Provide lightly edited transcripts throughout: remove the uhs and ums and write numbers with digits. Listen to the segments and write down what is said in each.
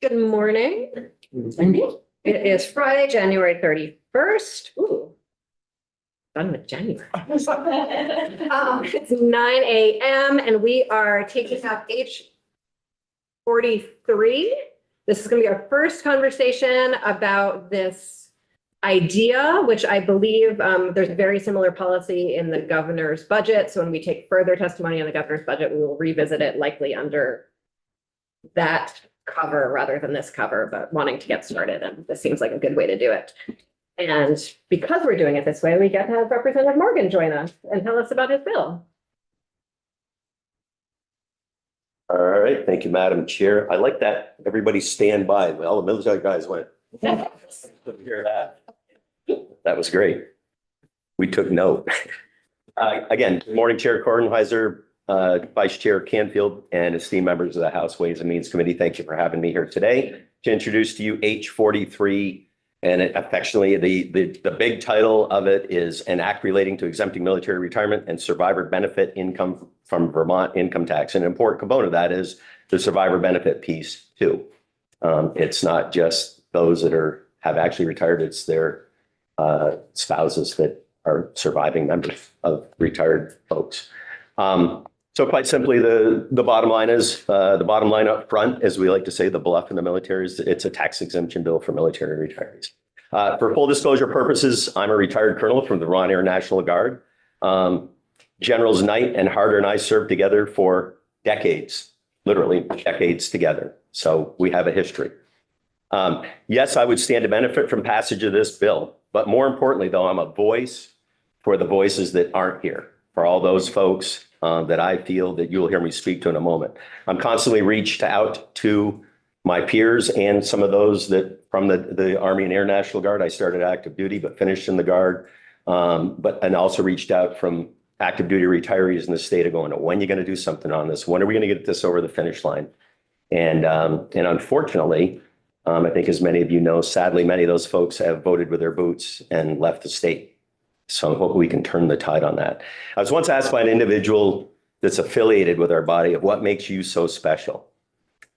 Good morning. It is Friday, January 31st. Ooh. Done with January. It's 9 a.m. and we are taking up H43. This is going to be our first conversation about this idea, which I believe there's a very similar policy in the governor's budget. So when we take further testimony on the governor's budget, we will revisit it likely under that cover rather than this cover, but wanting to get started. And this seems like a good way to do it. And because we're doing it this way, we get to have Representative Morgan join us and tell us about his bill. All right, thank you, Madam Chair. I like that everybody stand by. Well, the military guys went. Hear that? That was great. We took note. Again, good morning, Chair Kornheiser, Vice Chair Canfield, and esteemed members of the House Ways and Means Committee. Thank you for having me here today to introduce to you H43. And affectionately, the big title of it is an act relating to exempting military retirement and survivor benefit income from Vermont income tax. And an important component of that is the survivor benefit piece too. It's not just those that have actually retired, it's their spouses that are surviving members of retired folks. So quite simply, the bottom line is, the bottom line up front, as we like to say, the bluff in the military is it's a tax exemption bill for military retirees. For full disclosure purposes, I'm a retired colonel from the Vermont Air National Guard. Generals Knight and Harder and I served together for decades, literally decades together. So we have a history. Yes, I would stand to benefit from passage of this bill, but more importantly, though, I'm a voice for the voices that aren't here, for all those folks that I feel that you'll hear me speak to in a moment. I'm constantly reached out to my peers and some of those that from the Army and Air National Guard. I started active duty, but finished in the Guard, and also reached out from active duty retirees in the state of going, when are you going to do something on this? When are we going to get this over the finish line? And unfortunately, I think as many of you know, sadly, many of those folks have voted with their boots and left the state. So I hope we can turn the tide on that. I was once asked by an individual that's affiliated with our body of what makes you so special.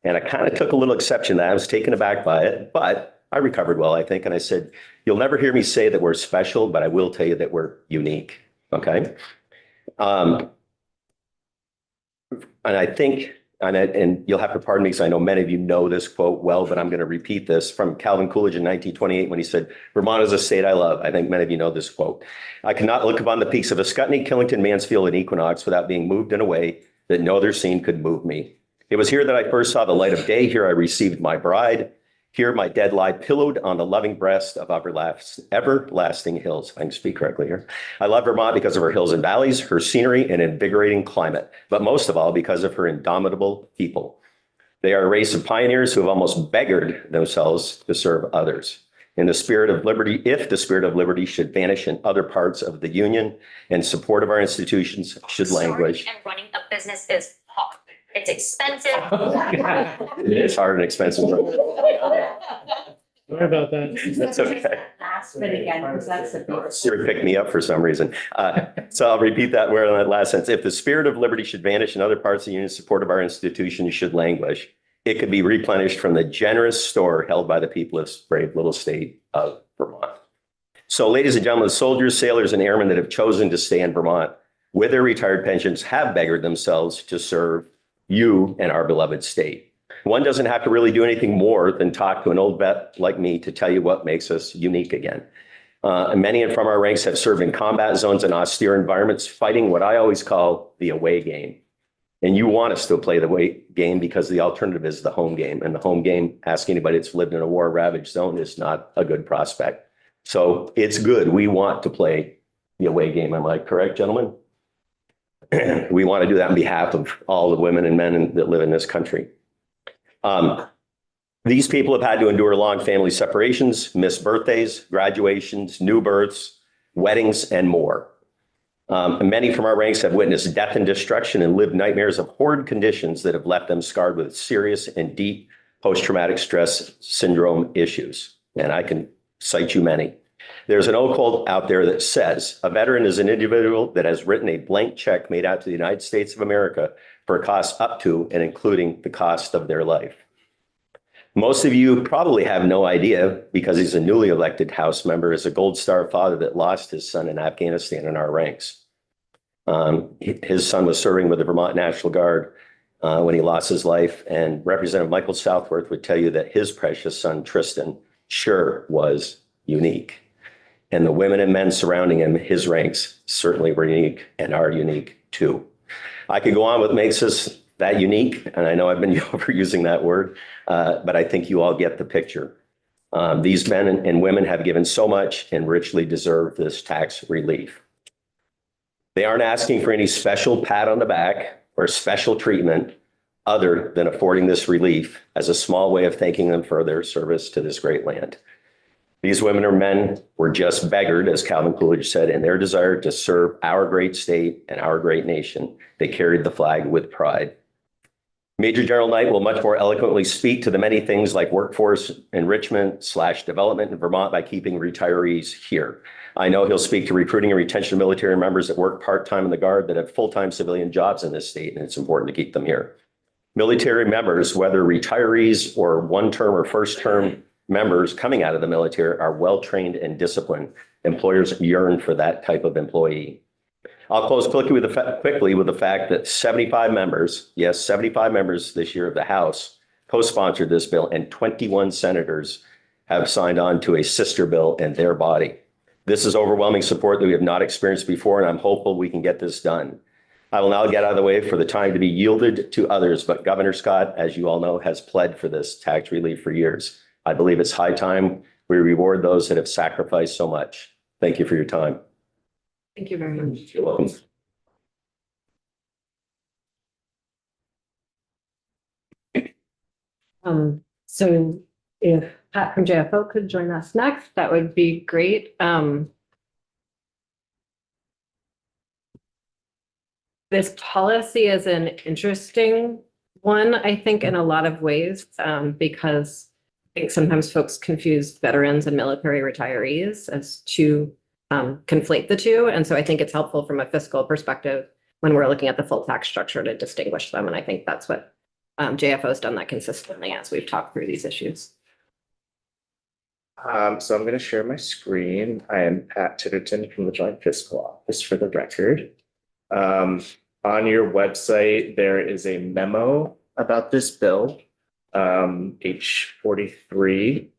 And I kind of took a little exception to that. I was taken aback by it, but I recovered well, I think. And I said, you'll never hear me say that we're special, but I will tell you that we're unique. Okay. And I think, and you'll have to pardon me because I know many of you know this quote well, but I'm going to repeat this from Calvin Coolidge in 1928 when he said, Vermont is a state I love. I think many of you know this quote. I cannot look upon the peaks of Ascutney, Killington, Mansfield, and Equinox without being moved in a way that no other scene could move me. It was here that I first saw the light of day. Here I received my bride. Here my dead lie pillowed on the loving breast of everlasting hills. If I can speak correctly here. I love Vermont because of her hills and valleys, her scenery and invigorating climate, but most of all because of her indomitable people. They are a race of pioneers who have almost beggared themselves to serve others. In the spirit of liberty, if the spirit of liberty should vanish in other parts of the Union and support of our institutions should languish. And running a business is hard. It's expensive. It's hard and expensive. Sorry about that. That's okay. Last bit again, because that's the big. Siri picked me up for some reason. So I'll repeat that word on that last sentence. If the spirit of liberty should vanish in other parts of the Union, support of our institutions should languish, it could be replenished from the generous store held by the people of this brave little state of Vermont. So ladies and gentlemen, soldiers, sailors, and airmen that have chosen to stay in Vermont with their retired pensions have beggared themselves to serve you and our beloved state. One doesn't have to really do anything more than talk to an old vet like me to tell you what makes us unique again. And many from our ranks have served in combat zones and austere environments, fighting what I always call the away game. And you want us to play the away game because the alternative is the home game. And the home game, ask anybody that's lived in a war-ravaged zone, is not a good prospect. So it's good. We want to play the away game. Am I correct, gentlemen? We want to do that on behalf of all the women and men that live in this country. These people have had to endure long family separations, missed birthdays, graduations, new births, weddings, and more. Many from our ranks have witnessed death and destruction and lived nightmares of horrid conditions that have left them scarred with serious and deep post-traumatic stress syndrome issues. And I can cite you many. There's an old quote out there that says, a veteran is an individual that has written a blank check made out to the United States of America for a cost up to and including the cost of their life. Most of you probably have no idea, because he's a newly elected House member, is a Gold Star father that lost his son in Afghanistan in our ranks. His son was serving with the Vermont National Guard when he lost his life, and Representative Michael Southworth would tell you that his precious son, Tristan, sure was unique. And the women and men surrounding him, his ranks, certainly were unique and are unique too. I could go on what makes us that unique, and I know I've been overusing that word, but I think you all get the picture. These men and women have given so much and richly deserve this tax relief. They aren't asking for any special pat on the back or special treatment other than affording this relief as a small way of thanking them for their service to this great land. These women or men were just beggared, as Calvin Coolidge said, in their desire to serve our great state and our great nation. They carried the flag with pride. Major General Knight will much more eloquently speak to the many things like workforce enrichment / development in Vermont by keeping retirees here. I know he'll speak to recruiting and retention of military members that work part-time in the Guard that have full-time civilian jobs in this state, and it's important to keep them here. Military members, whether retirees or one-term or first-term members coming out of the military, are well-trained and disciplined. Employers yearn for that type of employee. I'll close quickly with the fact that 75 members, yes, 75 members this year of the House co-sponsored this bill, and 21 senators have signed on to a sister bill in their body. This is overwhelming support that we have not experienced before, and I'm hopeful we can get this done. I will now get out of the way for the time to be yielded to others, but Governor Scott, as you all know, has pled for this tax relief for years. I believe it's high time we reward those that have sacrificed so much. Thank you for your time. Thank you very much. You're welcome. So if Pat from JFO could join us next, that would be great. This policy is an interesting one, I think, in a lot of ways, because I think sometimes folks confuse veterans and military retirees as to conflate the two. And so I think it's helpful from a fiscal perspective when we're looking at the full tax structure to distinguish them. And I think that's what JFO has done that consistently as we've talked through these issues. So I'm going to share my screen. I am Pat Titterton from the Joint Fiscal Office for the record. On your website, there is a memo about this bill, H43.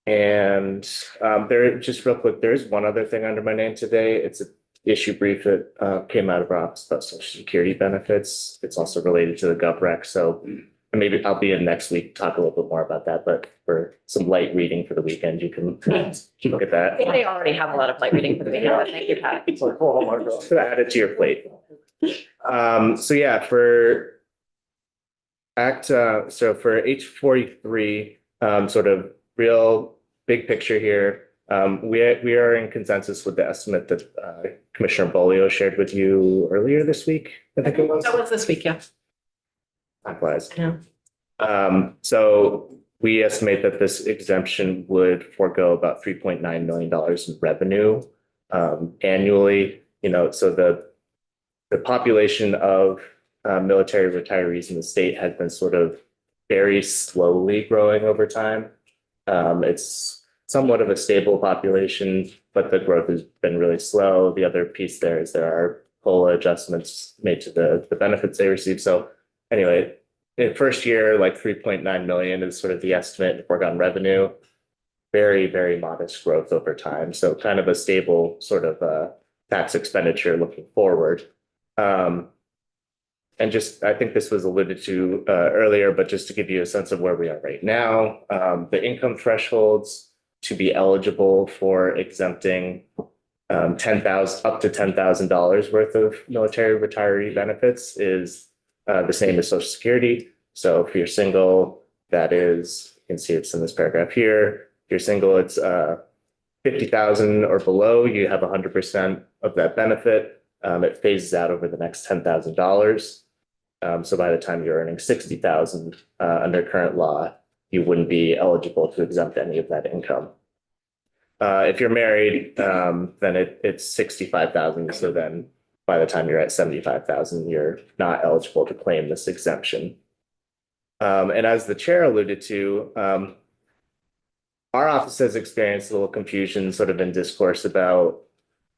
And there, just real quick, there's one other thing under my name today. It's an issue brief that came out of our office about Social Security benefits. It's also related to the GovRec. So maybe I'll be in next week, talk a little bit more about that. But for some light reading for the weekend, you can look at that. They already have a lot of light reading for the video, but thank you, Pat. It's like, oh my God. Add it to your plate. So yeah, for so for H43, sort of real big picture here, we are in consensus with the estimate that Commissioner Bolio shared with you earlier this week. I think it was. That was this week, yeah. Likewise. Yeah. So we estimate that this exemption would forego about $3.9 million in revenue annually. You know, so the population of military retirees in the state has been sort of very slowly growing over time. It's somewhat of a stable population, but the growth has been really slow. The other piece there is there are COLA adjustments made to the benefits they receive. So anyway, in the first year, like 3.9 million is sort of the estimate in foregone revenue. Very, very modest growth over time. So kind of a stable sort of tax expenditure looking forward. And just, I think this was alluded to earlier, but just to give you a sense of where we are right now, the income thresholds to be eligible for exempting up to $10,000 worth of military retiree benefits is the same as Social Security. So if you're single, that is, you can see it's in this paragraph here. If you're single, it's 50,000 or below, you have 100% of that benefit. It phases out over the next $10,000. So by the time you're earning 60,000 under current law, you wouldn't be eligible to exempt any of that income. If you're married, then it's 65,000. So then by the time you're at 75,000, you're not eligible to claim this exemption. And as the chair alluded to, our office has experienced a little confusion sort of in discourse about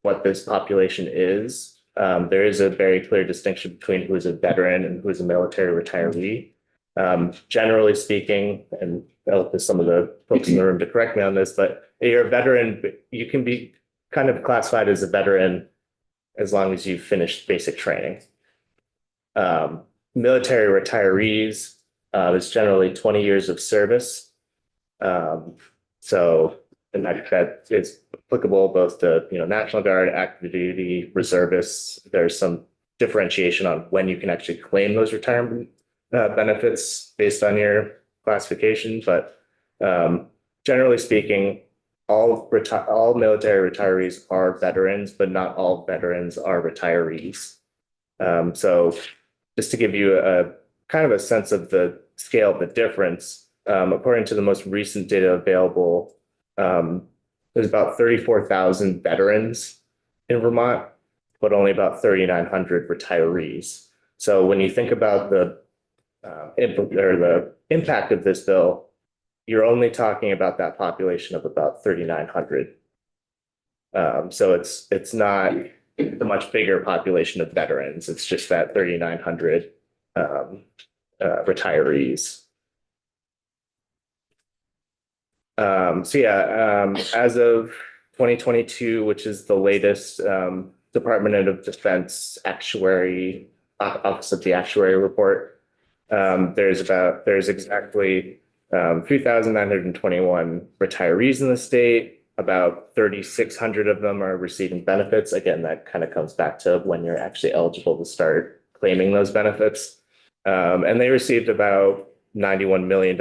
what this population is. There is a very clear distinction between who is a veteran and who is a military retiree. Generally speaking, and I'll look to some of the folks in the room to correct me on this, but you're a veteran, you can be kind of classified as a veteran as long as you've finished basic training. Military retirees is generally 20 years of service. And that is applicable both to, National Guard, active duty, reservists. There's some differentiation on when you can actually claim those retirement benefits based on your classification. But generally speaking, all military retirees are veterans, but not all veterans are retirees. So just to give you a kind of a sense of the scale of the difference, according to the most recent data available, there's about 34,000 veterans in Vermont, but only about 3,900 retirees. So when you think about the impact of this bill, you're only talking about that population of about 3,900. So it's not the much bigger population of veterans. It's just that 3,900 retirees. As of 2022, which is the latest Department of Defense Actuary Office of the Actuary report, there's exactly 3,921 retirees in the state. About 3,600 of them are receiving benefits. Again, that kind of comes back to when you're actually eligible to start claiming those benefits. And they received about $91 million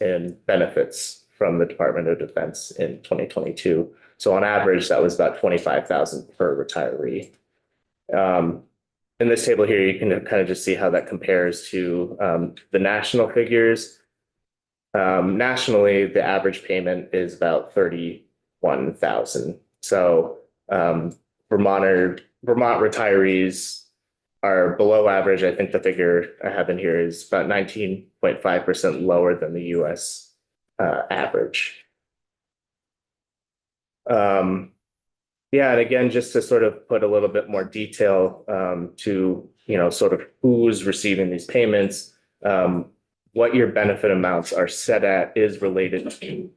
in benefits from the Department of Defense in 2022. So on average, that was about 25,000 per retiree. In this table here, you can kind of just see how that compares to the national figures. Nationally, the average payment is about 31,000. So Vermont retirees are below average. I think the figure I have in here is about 19.5% lower than the US average. And again, just to sort of put a little bit more detail to, sort of who's receiving these payments, what your benefit amounts are set at is related to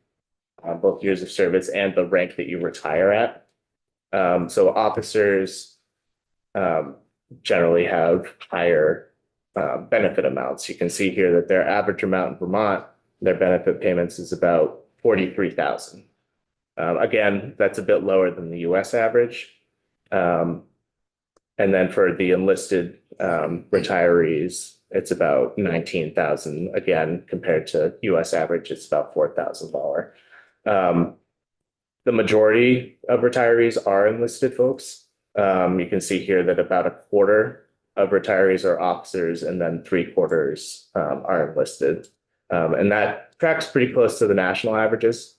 both years of service and the rank that you retire at. So officers generally have higher benefit amounts. You can see here that their average amount in Vermont, their benefit payments is about 43,000. Again, that's a bit lower than the US average. And then for the enlisted retirees, it's about 19,000. Again, compared to US average, it's about $4,000 lower. The majority of retirees are enlisted folks. You can see here that about a quarter of retirees are officers and then 3/4 are enlisted. And that tracks pretty close to the national averages.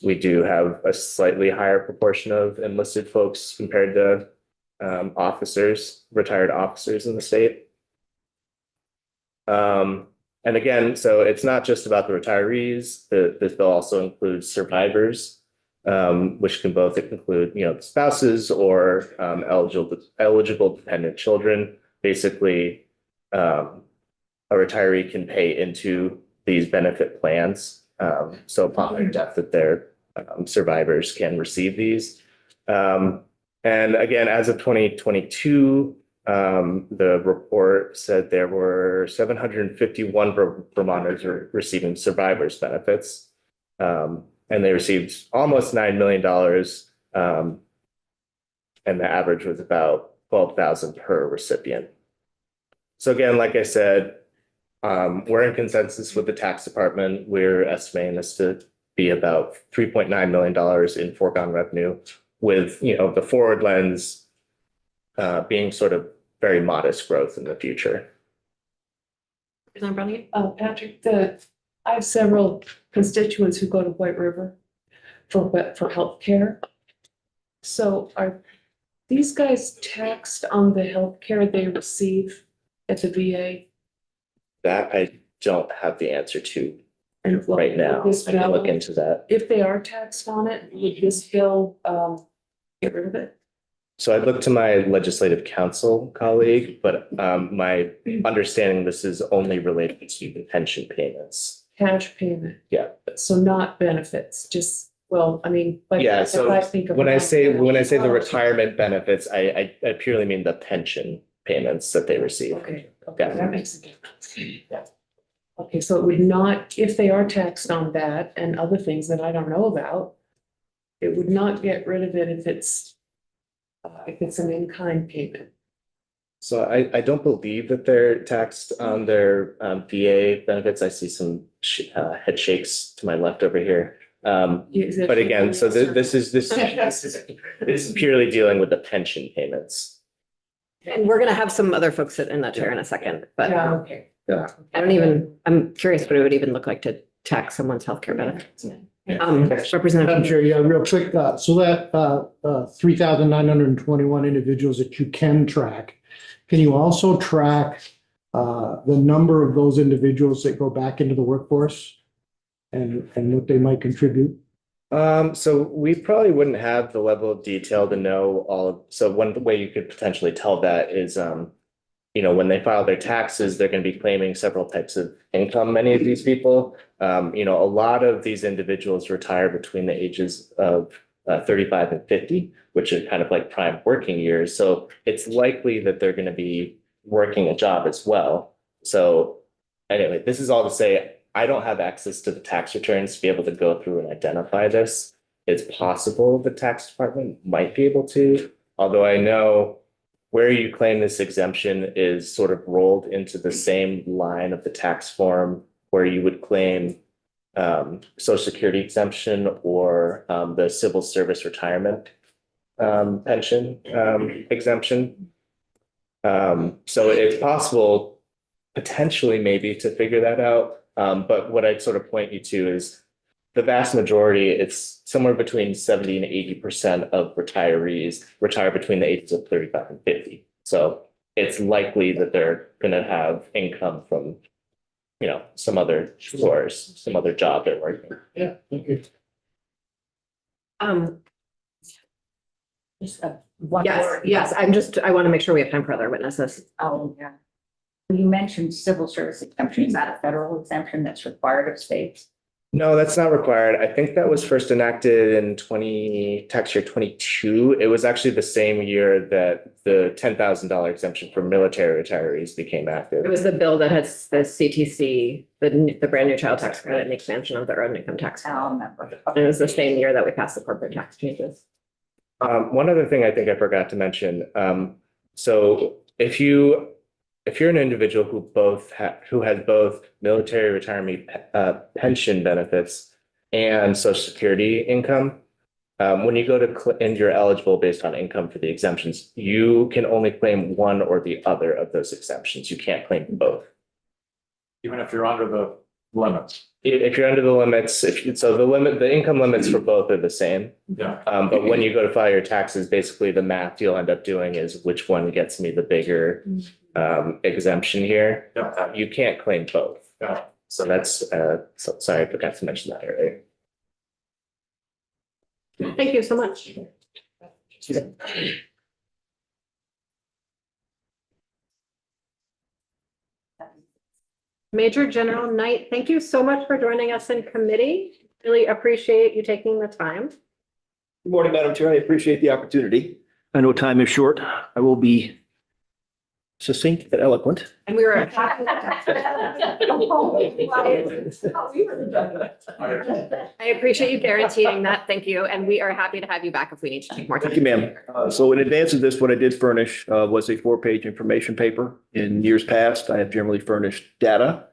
We do have a slightly higher proportion of enlisted folks compared to retired officers in the state. And again, so it's not just about the retirees. This bill also includes survivors, which can both include, spouses or eligible dependent children. Basically, a retiree can pay into these benefit plans. So upon their death, that their survivors can receive these. And again, as of 2022, the report said there were 751 Vermonters receiving survivors benefits. And they received almost $9 million. And the average was about 12,000 per recipient. So again, like I said, we're in consensus with the tax department. We're estimating this to be about $3.9 million in foregone revenue, with the forward lens being sort of very modest growth in the future. Patrick, I have several constituents who go to White River for healthcare. So are these guys taxed on the healthcare they receive at the VA? That I don't have the answer to And well, right now. this I can look bill, into that. if they are taxed on it, would this bill get rid of it? So I'd look to my legislative counsel colleague, but my understanding this is only related to the pension payments. Cash payment, Yeah. so not benefits, just, well, I mean, like. Yeah, if so I think of when I say the Oh, retirement benefits, I purely mean the pension payments that they receive. Okay, Yeah. okay, that makes a difference. Yeah. Okay, so it would not, if they are taxed on that and other things that I don't know about, it would not get rid of it if it's an in-kind payment. So I don't believe that they're taxed on their VA benefits. I see some head shakes to my left over here. But again, so this is purely dealing with the pension payments. And we're gonna have some other folks sit in that chair in a second, but Yeah, okay. I'm curious what it would even look like to tax someone's healthcare benefits. Madam Representative, Chair, yeah, real quick, so that 3,921 individuals that you can track, can you also track the number of those individuals that go back into the workforce and what they might contribute? So we probably wouldn't have the level of detail to know all of, so one way you could potentially tell that is, when they file their taxes, they're going to be claiming several types of income, many of these people. A lot of these individuals retire between the ages of 35 and 50, which are kind of like prime working years. So it's likely that they're going to be working a job as well. So anyway, this is all to say, I don't have access to the tax returns to be able to go through and identify this. It's possible the tax department might be able to, although I know where you claim this exemption is sort of rolled into the same line of the tax form where you would claim Social Security exemption or the civil service retirement pension exemption. So it's possible potentially maybe to figure that out. But what I'd sort of point you to is the vast majority, it's somewhere between 70 and 80% of retirees retire between the ages of 35 and 50. So it's likely that they're going to have income from, some other source, some other job they're working. Yeah, thank you. One yes, word. yes, I want to make sure we have time for other witnesses. Oh, yeah. You mentioned civil service exemption. Is that a federal exemption that's required of states? No, that's not required. I think that was first enacted in tax year 22. It was actually the same year that the $10,000 exemption for military retirees became active. It was the bill that has the CTC, the brand new child tax credit and the expansion of the earned income tax. I don't remember. And it was the same year that we passed the corporate tax changes. One other thing I think I forgot to mention. So if you're an individual who has both military retirement pension benefits and Social Security income, when you go to and you're eligible based on income for the exemptions, you can only claim one or the other of those exemptions. You can't claim both. Even if you're under the limits. If you're under the limits, the income limits for both are the same. Yeah. But when you go to file your taxes, basically the math you'll end up doing is which one gets me the bigger exemption here. Yeah. You can't claim both. Yeah. So that's, sorry, I forgot to mention that earlier. Thank you so much. Major General Knight, thank you so much for joining us in committee. Really appreciate you taking the time. Good morning, Madam Chair. I appreciate the opportunity. I know time is short. I will be succinct and eloquent. And we were. I I appreciate you guaranteeing that. Thank you. And we are happy to have you back if we need to take more Thank you, time. ma'am. So in advance of this, what I did furnish was a 4-page information paper. In years past, I have generally furnished data.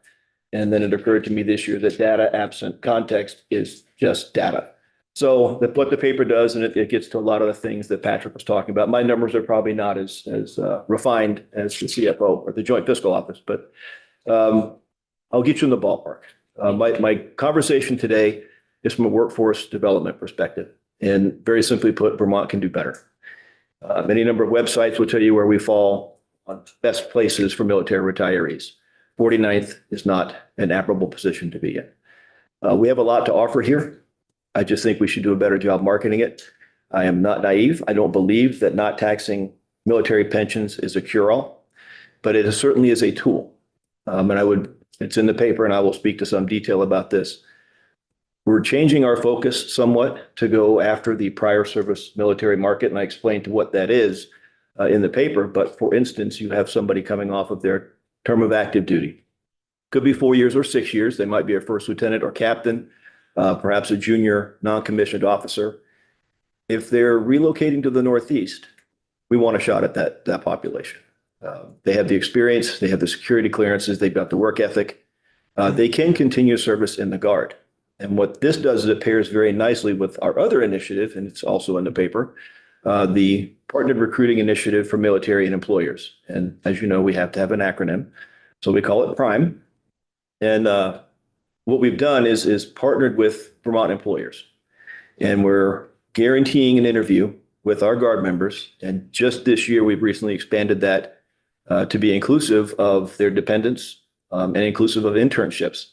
And then it occurred to me this year that data absent context is just data. So what the paper does, and it gets to a lot of the things that Patrick was talking about. My numbers are probably not as refined as the CFO or the Joint Fiscal Office, but I'll get you in the ballpark. My conversation today is from a workforce development perspective. And very simply put, Vermont can do better. Any number of websites will tell you where we fall on best places for military retirees. 49th is not an admirable position to be in. We have a lot to offer here. I just think we should do a better job marketing it. I am not naive. I don't believe that not taxing military pensions is a cure-all, but it certainly is a tool. It's in the paper and I will speak to some detail about this. We're changing our focus somewhat to go after the prior service military market, and I explained to what that is in the paper. But for instance, you have somebody coming off of their term of active duty. Could be 4 years or 6 years. They might be a first lieutenant or captain, perhaps a junior non-commissioned officer. If they're relocating to the Northeast, we want a shot at that population. They have the experience, they have the security clearances, they've got the work ethic. They can continue service in the Guard. And what this does is it pairs very nicely with our other initiative, and it's also in the paper, the Partnered Recruiting Initiative for Military and Employers. And as you know, we have to have an acronym. So we call it PRIME. And what we've done is partnered with Vermont employers. And we're guaranteeing an interview with our Guard members. And just this year, we've recently expanded that to be inclusive of their dependents and inclusive of internships.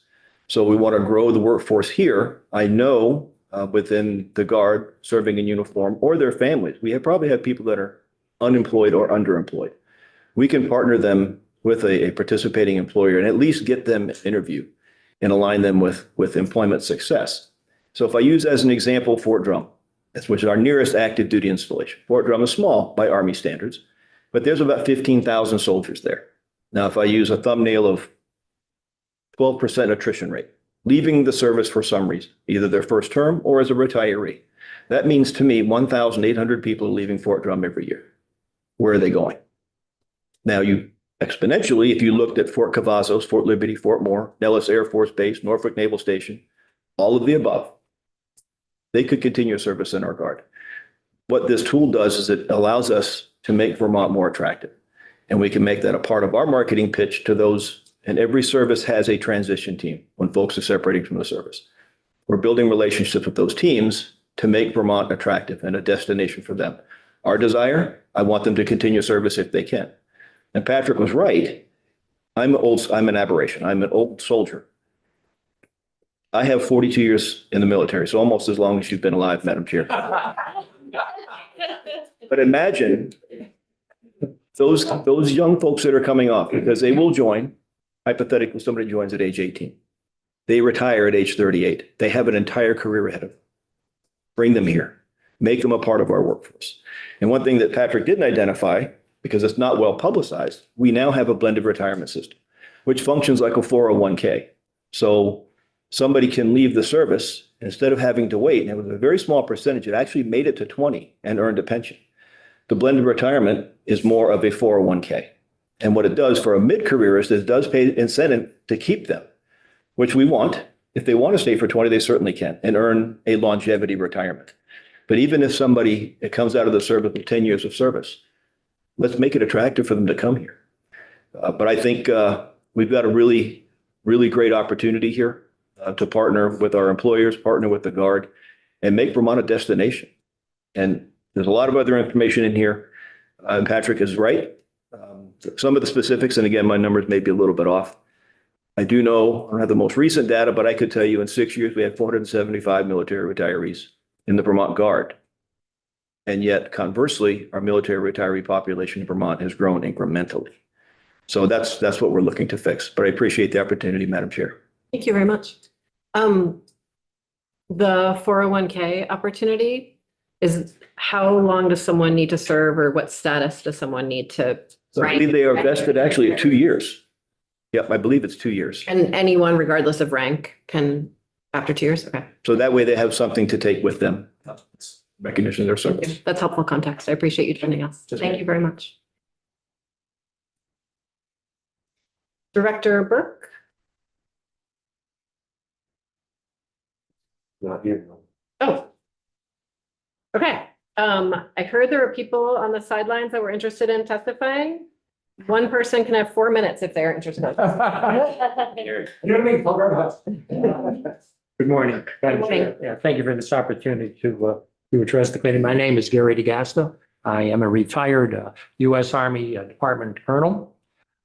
So we want to grow the workforce here. I know within the Guard serving in uniform or their families, we probably have people that are unemployed or underemployed. We can partner them with a participating employer and at least get them an interview and align them with employment success. So if I use as an example, Fort Drum, which is our nearest active duty installation. Fort Drum is small by Army standards, but there's about 15,000 soldiers there. Now, if I use a thumbnail of 12% attrition rate, leaving the service for some reason, either their first term or as a retiree, that means to me 1,800 people are leaving Fort Drum every year. Where are they going? Now, you exponentially, if you looked at Fort Cavazos, Fort Liberty, Fort Moore, Nellis Air Force Base, Norfolk Naval Station, all of the above, they could continue service in our Guard. What this tool does is it allows us to make Vermont more attractive. And we can make that a part of our marketing pitch to those, and every service has a transition team when folks are separating from the service. We're building relationships with those teams to make Vermont attractive and a destination for them. Our desire, I want them to continue service if they can. And Patrick was right. I'm an aberration. I'm an old soldier. I have 42 years in the military, so almost as long as you've been alive, Madam Chair. But imagine those young folks that are coming off, because they will join. Hypothetically, somebody joins at age 18. They retire at age 38. They have an entire career ahead of them. Bring them here. Make them a part of our workforce. And one thing that Patrick didn't identify, because it's not well publicized, we now have a blended retirement system, which functions like a 401k. So somebody can leave the service instead of having to wait. And it was a very small percentage. It actually made it to 20 and earned a pension. The blended retirement is more of a 401k. And what it does for a mid-careerist is it does pay incentive to keep them, which we want. If they want to stay for 20, they certainly can and earn a longevity retirement. But even if somebody comes out of the service with 10 years of service, let's make it attractive for them to come here. But I think we've got a really, really great opportunity here to partner with our employers, partner with the Guard, and make Vermont a destination. And there's a lot of other information in here. Patrick is right. Some of the specifics, and again, my numbers may be a little bit off. I do know, I don't have the most recent data, but I could tell you in 6 years, we had 475 military retirees in the Vermont Guard. And yet conversely, our military retiree population in Vermont has grown incrementally. So that's what we're looking to fix. But I appreciate the opportunity, Madam Chair. Thank you very much. The 401k opportunity is how long does someone need to serve, or what status does someone need to? So I believe they are vested actually at 2 years. Yep, I believe it's 2 years. And anyone, regardless of rank, can after 2 years? Okay. So that way they have something to take with them. Recognition of their service. That's helpful context. I appreciate you joining us. Thank you very much. Director Burke? Not here. Oh. Okay. I heard there were people on the sidelines that were interested in testifying. One person can have 4 minutes if they're interested. Good morning. Good morning. Yeah, thank you for this opportunity to address the committee. My name is Gary DeGasta. I am a retired U.S. Army Department Colonel.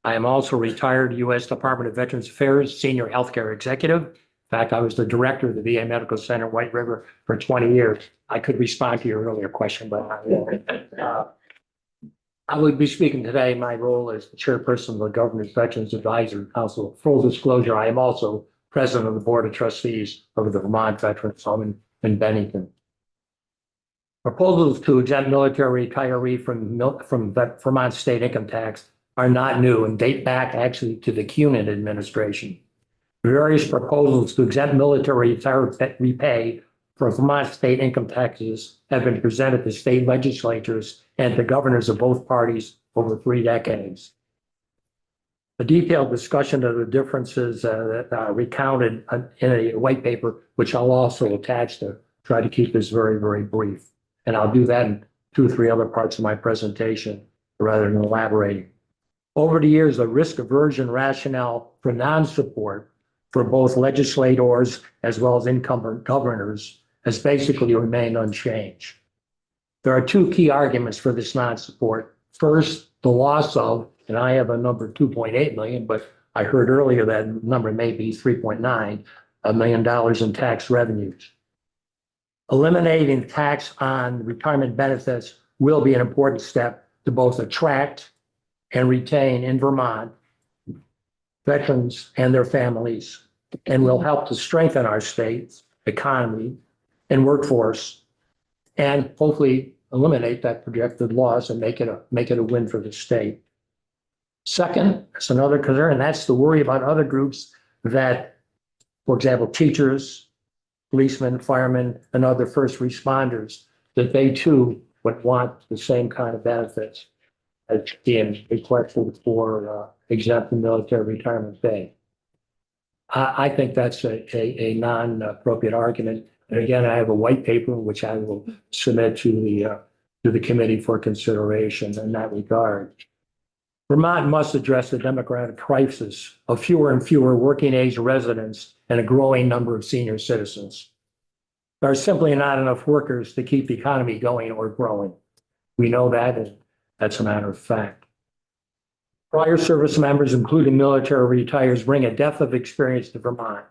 I am also retired U.S. Department of Veterans Affairs Senior Healthcare Executive. In fact, I was the director of the VA Medical Center, White River, for 20 years. I could respond to your earlier question, but I will be speaking today. My role as the chairperson of the Governor's Veterans Advisory Council. Full disclosure, I am also president of the Board of Trustees of the Vermont Veterans Home in Bennington. Proposals to exempt military retiree from Vermont state income tax are not new and date back actually to the Cunin administration. Various proposals to exempt military repay for Vermont state income taxes have been presented to state legislatures and to governors of both parties over 3 decades. A detailed discussion of the differences that are recounted in a white paper, which I'll also attach to try to keep this very, very brief. And I'll do that in 2 or 3 other parts of my presentation rather than elaborating. Over the years, the risk aversion rationale for non-support for both legislators as well as incumbent governors has basically remained unchanged. There are 2 key arguments for this non-support. First, the loss of, and I have a number 2.8 million, but I heard earlier that number may be $3.9 million in tax revenues. Eliminating tax on retirement benefits will be an important step to both attract and retain in Vermont veterans and their families, and will help to strengthen our state's economy and workforce, and hopefully eliminate that projected loss and make it a win for the state. Second, it's another concern, and that's the worry about other groups that, for example, teachers, policemen, firemen, and other first responders, that they too would want the same kind of benefits as being requested for exempting military retirement pay. I think that's a non-appropriate argument. And again, I have a white paper which I will submit to the committee for consideration in that regard. Vermont must address the demographic crisis of fewer and fewer working age residents and a growing number of senior citizens. There are simply not enough workers to keep the economy going or growing. We know that, and that's a matter of fact. Prior service members, including military retirees, bring a depth of experience to Vermont.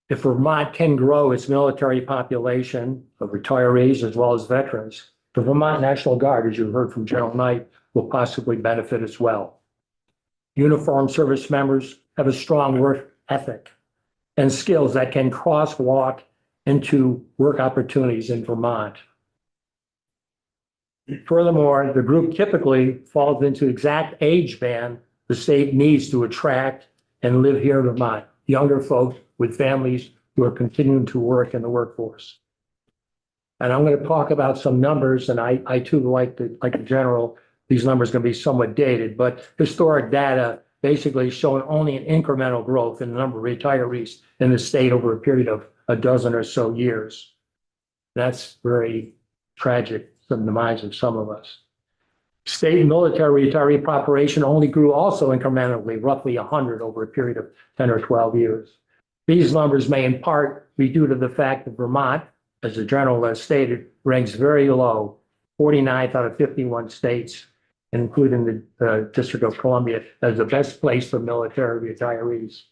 If Vermont can grow its military population of retirees as well as veterans, the Vermont National Guard, as you heard from General Knight, will possibly benefit as well. Uniformed service members have a strong work ethic and skills that can crosswalk into work opportunities in Vermont. Furthermore, the group typically falls into exact age band the state needs to attract and live here in Vermont, younger folks with families who are continuing to work in the workforce. And I'm going to talk about some numbers, and I too like the general, these numbers are going to be somewhat dated, but historic data basically showing only an incremental growth in the number of retirees in the state over a period of a dozen or so years. That's very tragic in the minds of some of us. State military retiree population only grew also incrementally, roughly 100 over a period of 10 or 12 years. These numbers may in part be due to the fact that Vermont, as the general has stated, ranks very low, 49th out of 51 states, including the District of Columbia, as the best place for military retirees.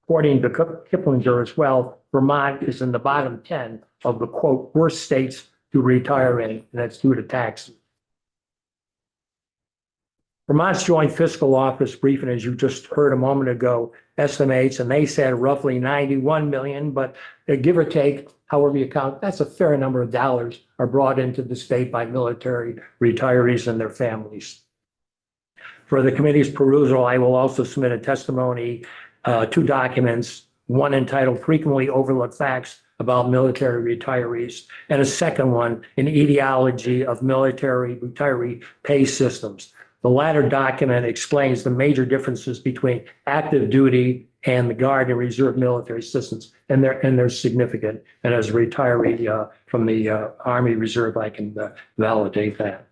According to Kiplinger as well, Vermont is in the bottom 10 of the quote worst states to retire in, and that's due to taxes. Vermont's Joint Fiscal Office briefing, as you just heard a moment ago, estimates, and they said roughly 91 million, but give or take, however you count, that's a fair number of dollars are brought into the state by military retirees and their families. For the committee's perusal, I will also submit a testimony, 2 documents, one entitled Frequently Overlooked Facts About Military Retirees, and a second one, An Etiology of Military Retiree Pay Systems. The latter document explains the major differences between active duty and the Guard and Reserve military systems, and they're significant. And as a retiree from the Army Reserve, I can validate that.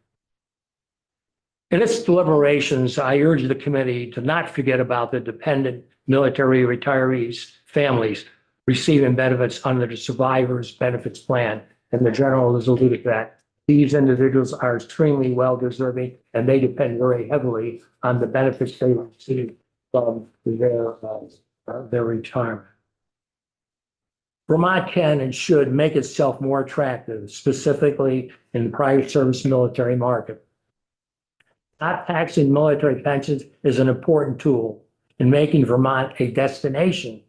In its deliberations, I urge the committee to not forget about the dependent military retirees' families receiving benefits under the Survivors Benefits Plan, and the general has alluded to that These individuals are extremely well deserving and they depend very heavily on the benefits they receive from their retirement. Vermont can and should make itself more attractive, specifically in the private service military market. Not taxing military pensions is an important tool in making Vermont a destination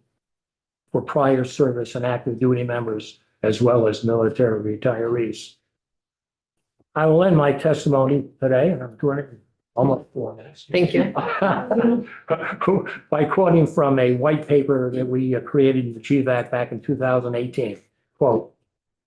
for prior service and active duty members, as well as military retirees. I will end my testimony today, and I'm doing it in almost 4 minutes. Thank you. By quoting from a white paper that we created in the Chief Act back in 2018, quote,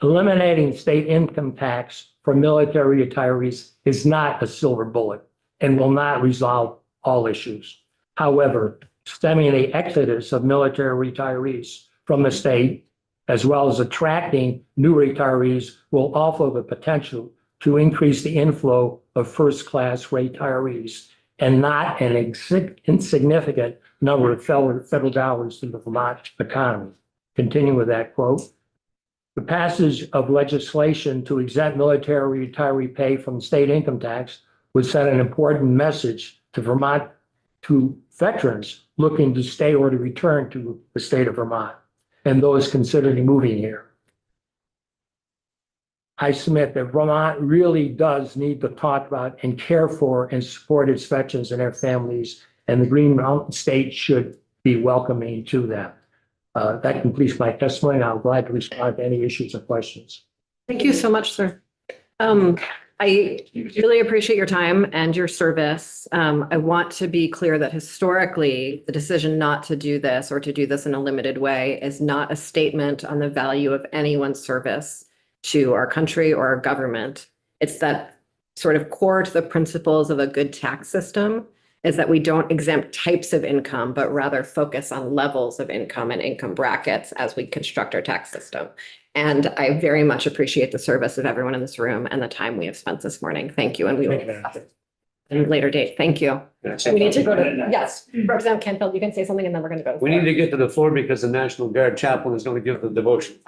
eliminating state income tax for military retirees is not a silver bullet and will not resolve all issues. However, stemming the exodus of military retirees from the state, as well as attracting new retirees, will offer the potential to increase the inflow of first-class retirees and not an insignificant number of federal dollars to the Vermont economy. Continuing with that quote, the passage of legislation to exempt military retiree pay from state income tax would send an important message to Vermont, to veterans looking to stay or to return to the state of Vermont and those considering moving here. I submit that Vermont really does need to talk about and care for and support its veterans and their families, and the Green Mountain State should be welcoming to them. That completes my testimony. I'm glad to respond to any issues or questions. Thank you so much, sir. I really appreciate your time and your service. I want to be clear that historically, the decision not to do this or to do this in a limited way is not a statement on the value of anyone's service to our country or our government. It's that sort of core to the principles of a good tax system is that we don't exempt types of income, but rather focus on levels of income and income brackets as we construct our tax system. And I very much appreciate the service of everyone in this room and the time we have spent this morning. Thank you. And we will discuss it at a later date. Thank you. We need to go to, yes, Representative Canfield, you can say something and then we're going to go. We need to get to the floor because the National Guard chaplain is going to give the devotion.